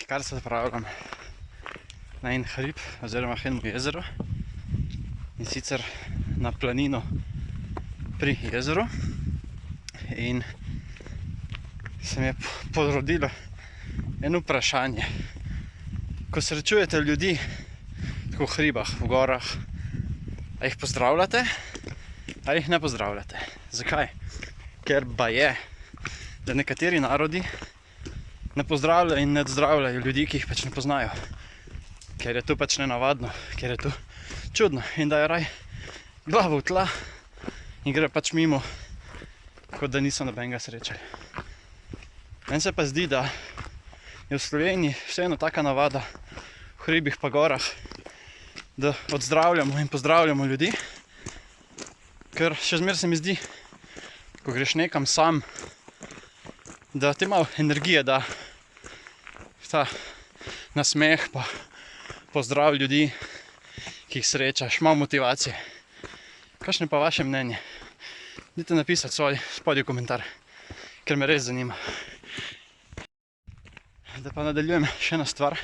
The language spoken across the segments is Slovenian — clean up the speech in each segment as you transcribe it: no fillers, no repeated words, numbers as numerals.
Kar se zapravljam na en hrib oziroma eno jezero, in sicer na planino pri jezeru, in se mi je porodilo eno vprašanje. Ko srečujete ljudi tako v hribah, v gorah, a jih pozdravljate ali jih ne pozdravljate? Zakaj? Ker baje, da nekateri narodi ne pozdravljajo in ne ozdravljajo ljudi, ki jih pač ne poznajo. Ker je to pač nenavadno, ker je to čudno in da je raj glavo v tla in gre pač mimo, kot da niso nobenega srečali. Meni se pa zdi, da je v Sloveniji vseeno taka navada v hribih pa gorah, da odzdravljamo in pozdravljamo ljudi, ker še zmeraj se mi zdi, ko greš nekam sam, da ti malo energije da ta nasmeh pa pozdrav ljudi, ki jih srečaš, malo motivacije. Kakšno je pa vaše mnenje? Dajte napisati spodaj v komentar, ker me res zanima. Da pa nadaljujem še ena stvar.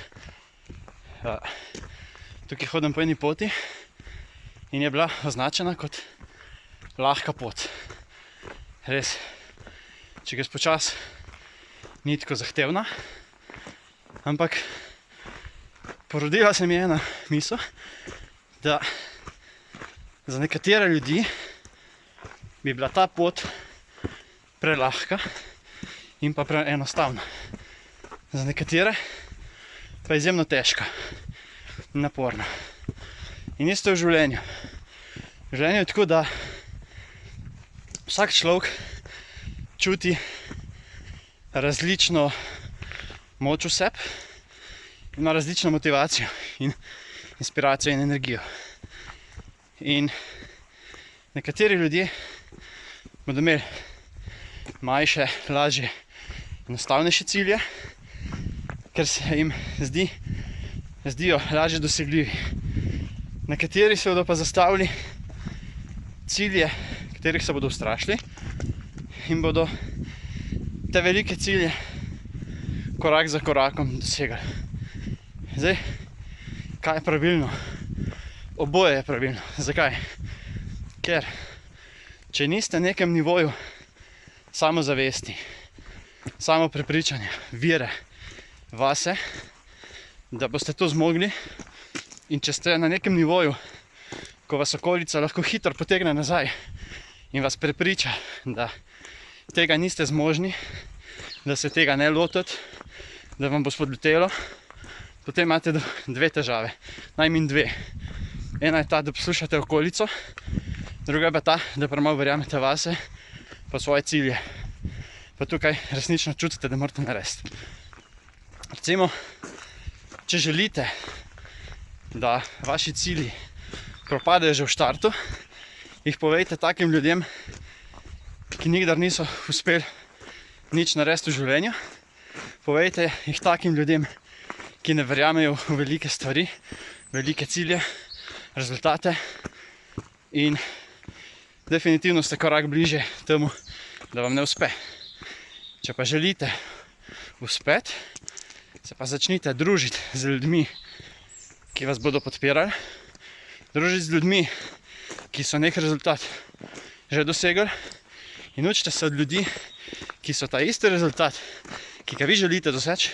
Tukaj hodim po eni poti in je bila označena kot lahka pot. Res, če greš počasi, ni tako zahtevna, ampak porodila se mi je ena misel, da za nekatere ljudi bi bila ta pot prelahka in pa preenostavna. Za nekatere pa je izjemno težka in naporna. In isto je v življenju. V življenju je tako, da vsak človek čuti različno moč v sebi, ima različno motivacijo in inspiracijo in energijo. In nekateri ljudje bodo imeli manjše, lažje, enostavnejše cilje, ker se jim zdijo lažje dosegljivi. Nekateri se bodo pa zastavili cilje, katerih se bodo ustrašili in bodo te velike cilje korak za korakom dosegali. Zdaj, kaj je pravilno? Oboje je pravilno. Zakaj? Ker če niste na nekem nivoju samozavesti, samoprepričanja, vere vase, da boste to zmogli, in če ste na nekem nivoju, ko vas okolica lahko hitro potegne nazaj in vas prepriča, da tega niste zmožni, da se tega ne lotite, da vam bo spodletelo, potem imate dve težave, najmanj dve. Ena je ta, da poslušate okolico, druga je pa ta, da premalo verjamete vase pa svoje cilje. Pa tukaj resnično čutite, da morate narediti. Recimo, če želite, da vaši cilji propadejo že v štartu, jih povejte takim ljudem, ki nikdar niso uspeli nič narediti v življenju. Povejte jih takim ljudem, ki ne verjamejo v velike stvari, velike cilje, rezultate, in definitivno ste korak bliže temu, da vam ne uspe. Če pa želite uspeti, se pa začnite družiti z ljudmi, ki vas bodo podpirali, družiti z ljudmi, ki so nek rezultat že dosegli, in učite se od ljudi, ki so ta isti rezultat, ki ga vi želite doseči,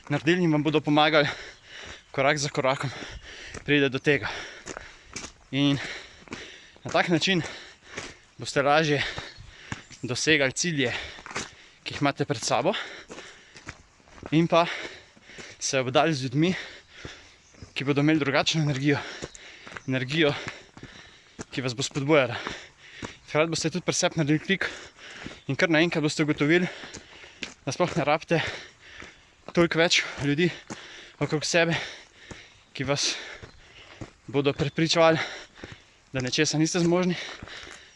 naredili in vam bodo pomagali korak za korakom pride do tega. In na tak način boste lažje dosegali cilje, ki jih imate pred sabo, in pa se obdali z ljudmi, ki bodo imeli drugačno energijo, ki vas bo spodbujala. Takrat boste tudi pri sebi naredili klik in kar naenkrat boste ugotovili, da sploh ne rabite toliko več ljudi okrog sebe, ki vas bodo prepričevali, da nečesa niste zmožni,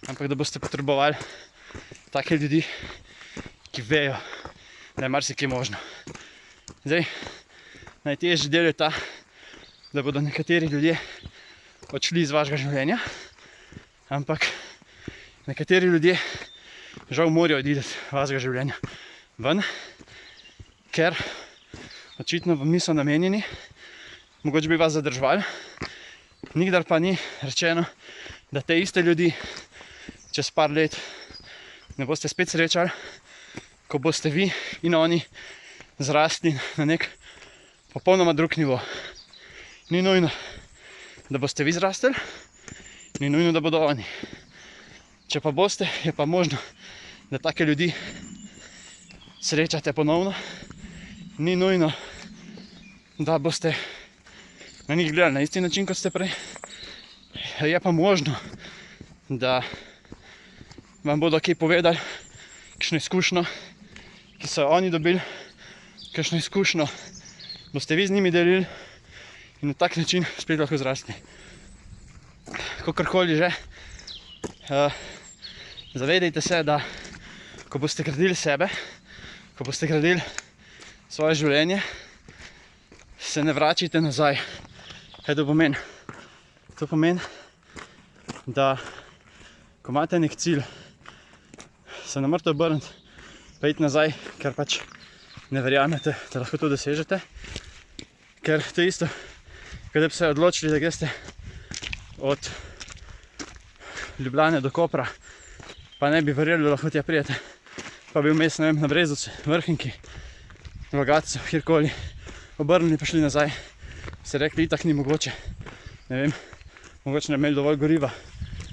ampak da boste potrebovali take ljudi, ki vejo, da je marsikaj možno. Zdaj, najtežji del je ta, da bodo nekateri ljudje odšli iz vašega življenja, ampak nekateri ljudje žal morajo oditi iz vašega življenja ven, ker očitno vam niso namenjeni, mogoče bi vas zadrževali, nikdar pa ni rečeno, da te iste ljudi čez par let ne boste spet srečali, ko boste vi in oni zrasli na nek popolnoma drug nivo. Ni nujno, da boste vi zrastli, ni nujno, da bodo oni. Če pa boste, je pa možno, da take ljudi srečate ponovno. Ni nujno, da boste na njih gledali na isti način, kot ste prej. Je pa možno, da vam bodo kaj povedali, kakšno izkušnjo, ki so oni dobili, kakšno izkušnjo boste vi z njimi delili in na tak način spet lahko zrasli. Kakorkoli že, zavedajte se, da ko boste gradili sebe, ko boste gradili svoje življenje, se ne vračajte nazaj. Kaj to pomeni? To pomeni, da ko imate nek cilj, se ne morate obrniti pa iti nazaj, ker pač ne verjamete, da lahko to dosežete. Ker to je isto, kada bi se odločili, da greste od Ljubljane do Kopra, pa ne bi verjeli, da lahko tja prijete, pa bi vmes, ne vem, na Brezovici, Vrhniki, Logatcu, kjerkoli, obrnili pa šli nazaj, se rekli, itak ni mogoče, ne vem, mogoče ne imeli dovolj goriva,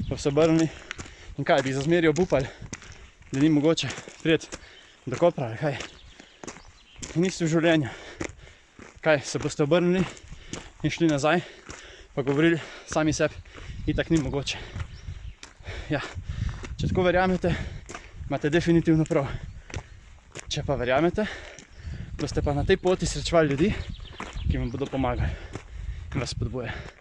pa se obrnili in kaj, bi za zmeri obupali, da ni mogoče prijeti do Kopra, ali kaj. In isto v življenju. Kaj, se boste obrnili in šli nazaj, pa govorili sami sebi, itak ni mogoče. Ja, če tako verjamete, imate definitivno prav. Če pa verjamete, boste pa na tej poti srečevali ljudi, ki vam bodo pomagali in vas spodbujajo.